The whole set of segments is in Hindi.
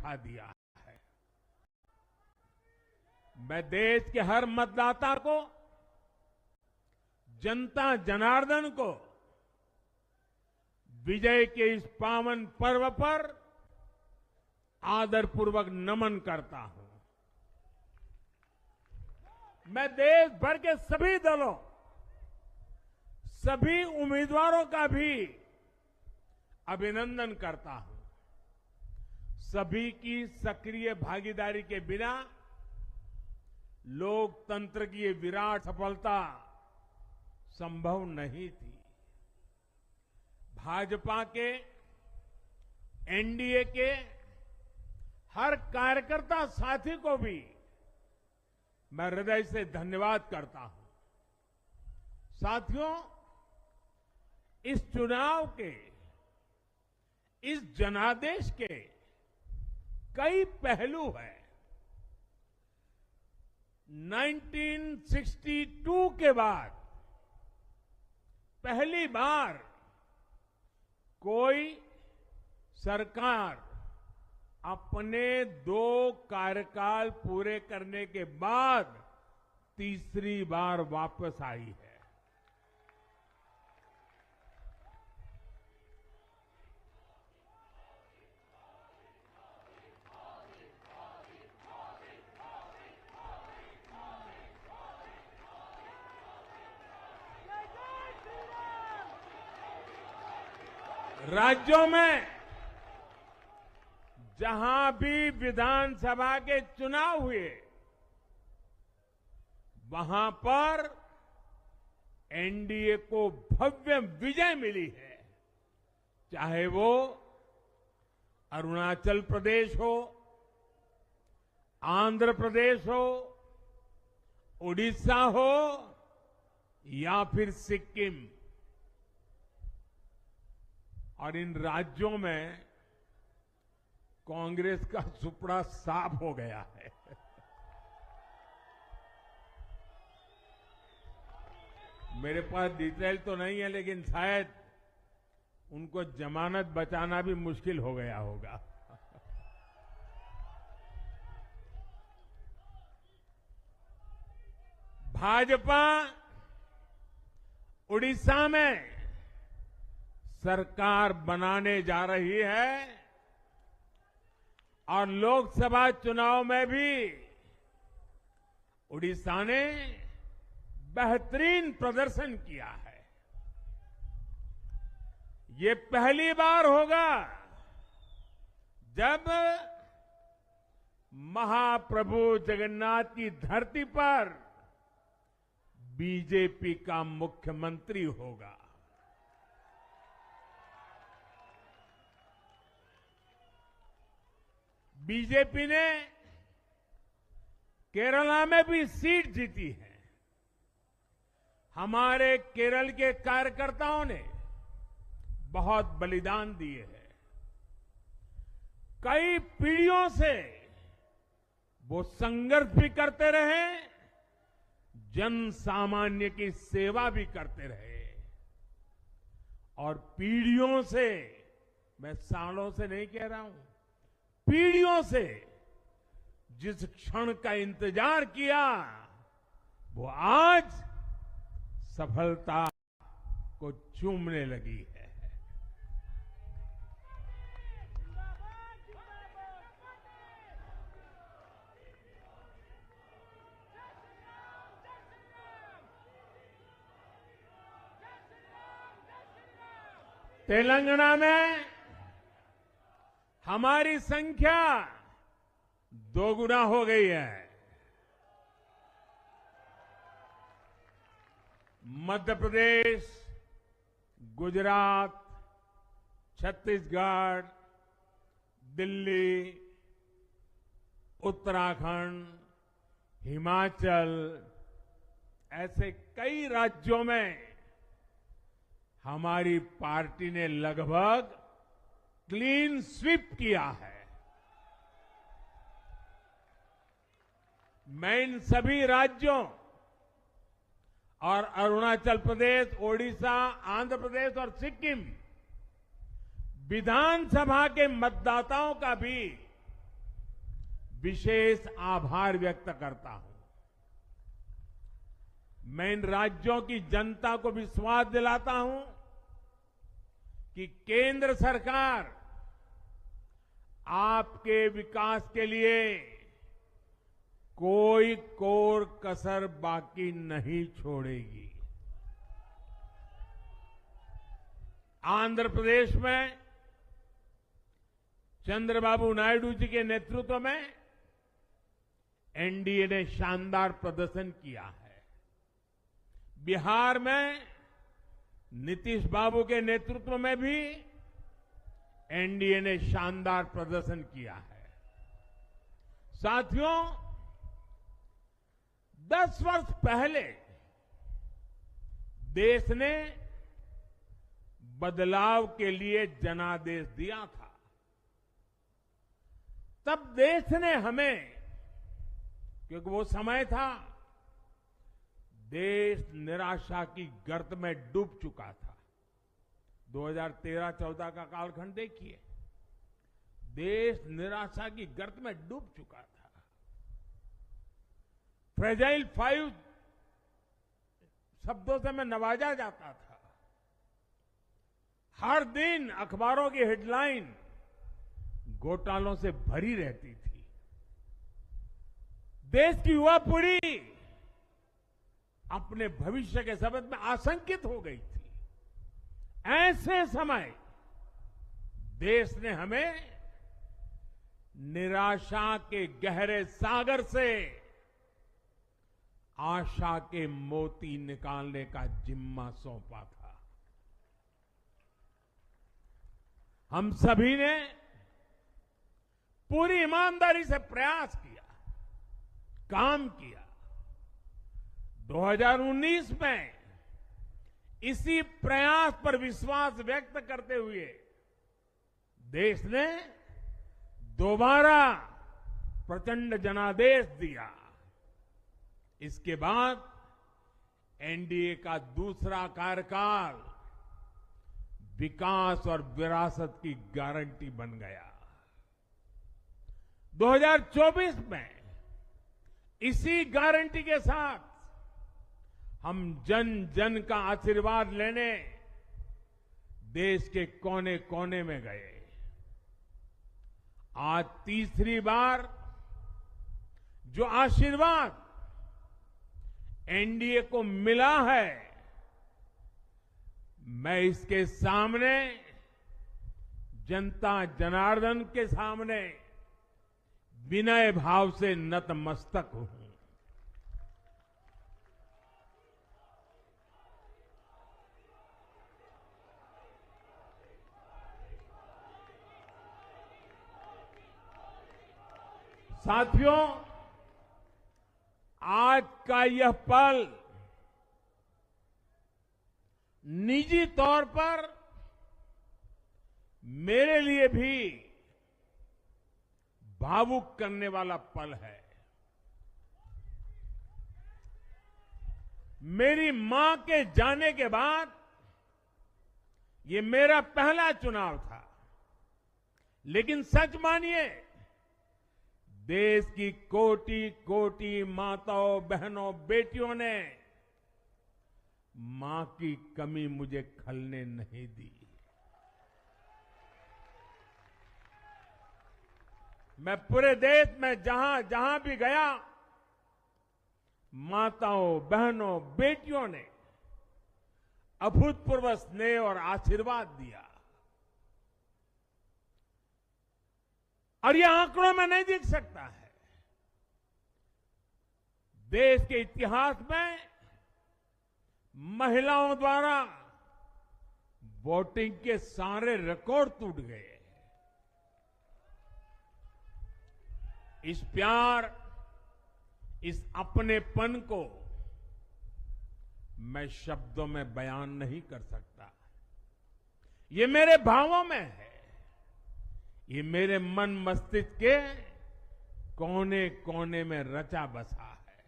दिखा दिया है। मैं देश के हर मतदाता को, जनता जनार्दन को विजय के इस पावन पर्व पर आदरपूर्वक नमन करता हूं। मैं देश भर के सभी दलों, सभी उम्मीदवारों का भी अभिनंदन करता हूं। सभी की सक्रिय भागीदारी के बिना लोकतंत्र की ये विराट सफलता संभव नहीं थी। भाजपा के, एनडीए के हर कार्यकर्ता साथी को भी मैं हृदय से धन्यवाद करता हूं। साथियों, इस चुनाव के, इस जनादेश के कई पहलू हैं। 1962 के बाद पहली बार कोई सरकार अपने 2 कार्यकाल पूरे करने के बाद तीसरी बार वापस आई है। राज्यों में जहां भी विधानसभा के चुनाव हुए, वहां पर एनडीए को भव्य विजय मिली है। चाहे वो अरुणाचल प्रदेश हो, आंध्र प्रदेश हो, उड़ीसा हो या फिर सिक्किम। और इन राज्यों में कांग्रेस का सुपड़ा साफ हो गया है। मेरे पास डिटेल तो नहीं है, लेकिन शायद उनको जमानत बचाना भी मुश्किल हो गया होगा। भाजपा उड़ीसा में सरकार बनाने जा रही है और लोकसभा चुनाव में भी उड़ीसा ने बेहतरीन प्रदर्शन किया है। ये पहली बार होगा जब महाप्रभु जगन्नाथ की धरती पर बीजेपी का मुख्यमंत्री होगा। बीजेपी ने केरला में भी सीट जीती है। हमारे केरल के कार्यकर्ताओं ने बहुत बलिदान दिए हैं। कई पीढ़ियों से वो संघर्ष भी करते रहे, जन सामान्य की सेवा भी करते रहे। और पीढ़ियों से, मैं सालों से नहीं कह रहा हूं, पीढ़ियों से जिस क्षण का इंतजार किया, वो आज सफलता को चूमने लगी है। तेलंगाना में हमारी संख्या 2 गुना हो गई है। मध्य प्रदेश, गुजरात, छत्तीसगढ़, दिल्ली, उत्तराखंड, हिमाचल, ऐसे कई राज्यों में हमारी पार्टी ने लगभग क्लीन स्वीप किया है। मैं इन सभी राज्यों और अरुणाचल प्रदेश, ओडिशा, आंध्र प्रदेश और सिक्किम विधानसभा के मतदाताओं का भी विशेष आभार व्यक्त करता हूं। मैं इन राज्यों की जनता को विश्वास दिलाता हूं कि केंद्र सरकार आपके विकास के लिए कोई कोर कसर बाकी नहीं छोड़ेगी। आंध्र प्रदेश में चंद्रबाबू नायडू जी के नेतृत्व में एनडीए ने शानदार प्रदर्शन किया है। बिहार में नीतीश बाबू के नेतृत्व में भी एनडीए ने शानदार प्रदर्शन किया है। साथियों, 10 वर्ष पहले देश ने बदलाव के लिए जनादेश दिया था। तब देश ने हमें, क्योंकि वो समय था देश निराशा की गर्त में डूब चुका था। 2013-14 का कालखंड देखिए, देश निराशा की गर्त में डूब चुका था। फ्रेजाइल 5 शब्दों से मैं नवाजा जाता था। हर दिन अखबारों की हेडलाइन घोटालों से भरी रहती थी। देश की युवा पीढ़ी अपने भविष्य के संबंध में आशंकित हो गई थी। ऐसे समय देश ने हमें निराशा के गहरे सागर से आशा के मोती निकालने का जिम्मा सौंपा था। हम सभी ने पूरी ईमानदारी से प्रयास किया, काम किया। 2019 में इसी प्रयास पर विश्वास व्यक्त करते हुए देश ने दोबारा प्रचंड जनादेश दिया। इसके बाद एनडीए का दूसरा कार्यकाल विकास और विरासत की गारंटी बन गया। 2024 में इसी गारंटी के साथ हम जन जन का आशीर्वाद लेने देश के कोने कोने में गए। आज तीसरी बार जो आशीर्वाद एनडीए को मिला है, मैं इसके सामने, जनता जनार्दन के सामने विनय भाव से नतमस्तक हूं। साथियों, आज का यह पल निजी तौर पर मेरे लिए भी भावुक करने वाला पल है। मेरी मां के जाने के बाद ये मेरा पहला चुनाव था, लेकिन सच मानिए, देश की कोटि कोटि माताओं, बहनों, बेटियों ने मां की कमी मुझे खलने नहीं दी। मैं पूरे देश में जहां जहां भी गया, माताओं, बहनों, बेटियों ने अभूतपूर्व स्नेह और आशीर्वाद दिया। और यह आंकड़ों में नहीं दिख सकता है। देश के इतिहास में महिलाओं द्वारा वोटिंग के सारे रिकॉर्ड टूट गए। इस प्यार, इस अपनेपन को मैं शब्दों में बयान नहीं कर सकता। ये मेरे भावों में है। ये मेरे मन मस्तिष्क के कोने कोने में रचा बसा है।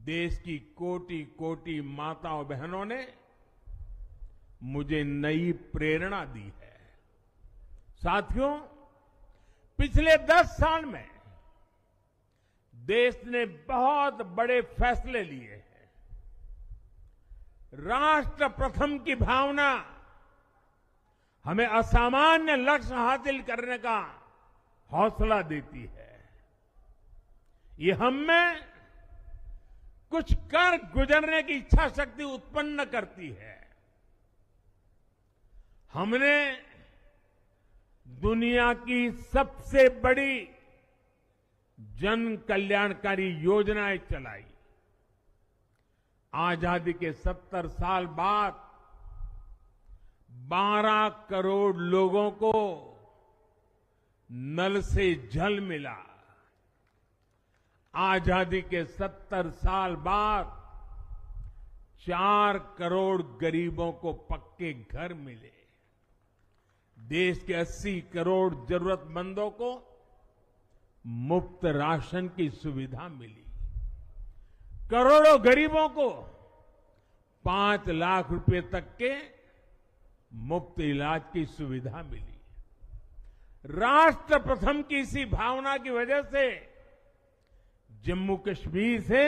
देश की कोटि कोटि माताओं बहनों ने मुझे नई प्रेरणा दी है। साथियों, पिछले 10 साल में देश ने बहुत बड़े फैसले लिए हैं। राष्ट्र प्रथम की भावना हमें असामान्य लक्ष्य हासिल करने का हौसला देती है। ये हम में कुछ कर गुजरने की इच्छा शक्ति उत्पन्न करती है। हमने दुनिया की सबसे बड़ी जन कल्याणकारी योजनाएं चलाई। आजादी के 70 साल बाद 12 करोड़ लोगों को नल से जल मिला। आजादी के 70 साल बाद 4 करोड़ गरीबों को पक्के घर मिले। देश के 80 करोड़ जरूरतमंदों को मुफ्त राशन की सुविधा मिली। करोड़ों गरीबों को 5 लाख रुपए तक के मुफ्त इलाज की सुविधा मिली। राष्ट्र प्रथम की इसी भावना की वजह से जम्मू कश्मीर से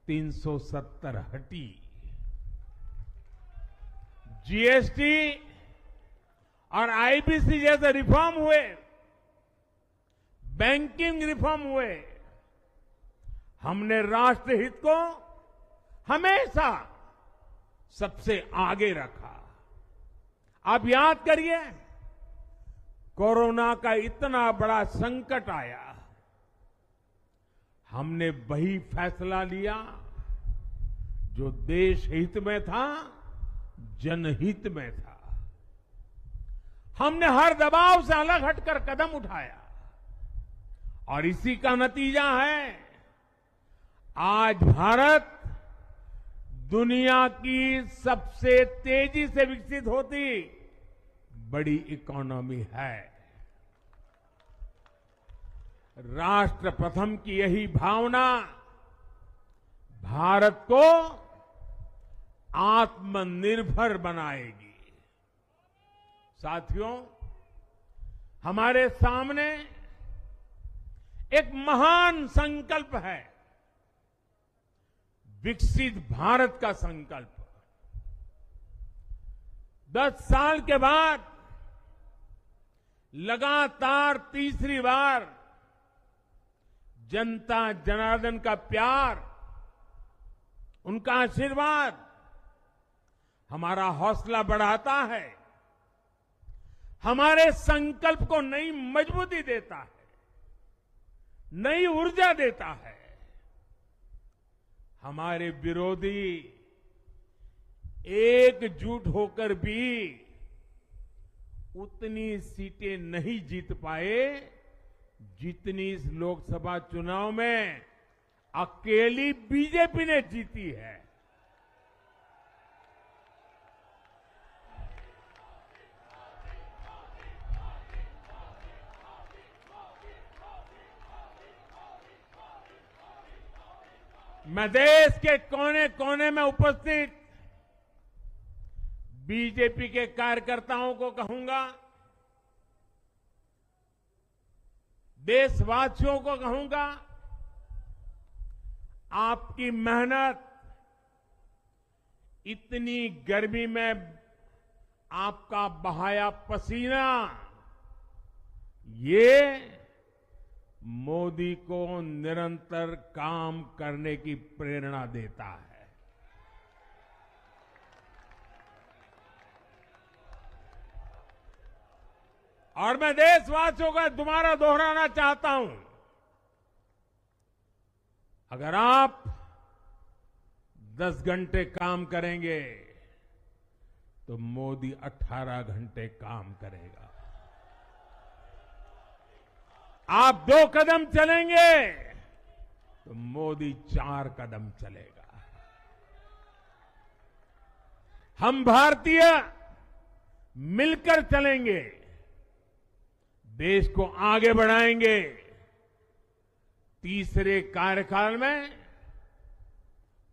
370 हटी। जीएसटी और आईबीसी जैसे रिफॉर्म हुए, बैंकिंग रिफॉर्म हुए। हमने राष्ट्रहित को हमेशा सबसे आगे रखा। आप याद करिए, कोरोना का इतना बड़ा संकट आया, हमने वही फैसला लिया जो देश हित में था, जनहित में था। हमने हर दबाव से अलग हटकर कदम उठाया और इसी का नतीजा है आज भारत दुनिया की सबसे तेजी से विकसित होती बड़ी इकोनॉमी है। राष्ट्र प्रथम की यही भावना भारत को आत्मनिर्भर बनाएगी। साथियों, हमारे सामने एक महान संकल्प है, विकसित भारत का संकल्प। 10 साल के बाद लगातार तीसरी बार जनता जनार्दन का प्यार, उनका आशीर्वाद हमारा हौसला बढ़ाता है, हमारे संकल्प को नई मजबूती देता है, नई ऊर्जा देता है। हमारे विरोधी एकजुट होकर भी उतनी सीटें नहीं जीत पाए जितनी इस लोकसभा चुनाव में अकेली बीजेपी ने जीती है। मैं देश के कोने कोने में उपस्थित बीजेपी के कार्यकर्ताओं को कहूंगा, देशवासियों को कहूंगा, आपकी मेहनत, इतनी गर्मी में आपका बहाया पसीना, ये मोदी को निरंतर काम करने की प्रेरणा देता है। और मैं देशवासियों का दोबारा दोहराना चाहता हूं, अगर आप 10 घंटे काम करेंगे तो मोदी 18 घंटे काम करेगा। आप 2 कदम चलेंगे तो मोदी 4 कदम चलेगा। हम भारतीय मिलकर चलेंगे, देश को आगे बढ़ाएंगे। तीसरे कार्यकाल में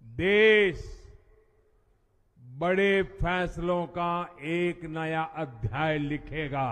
देश बड़े फैसलों का एक नया अध्याय लिखेगा।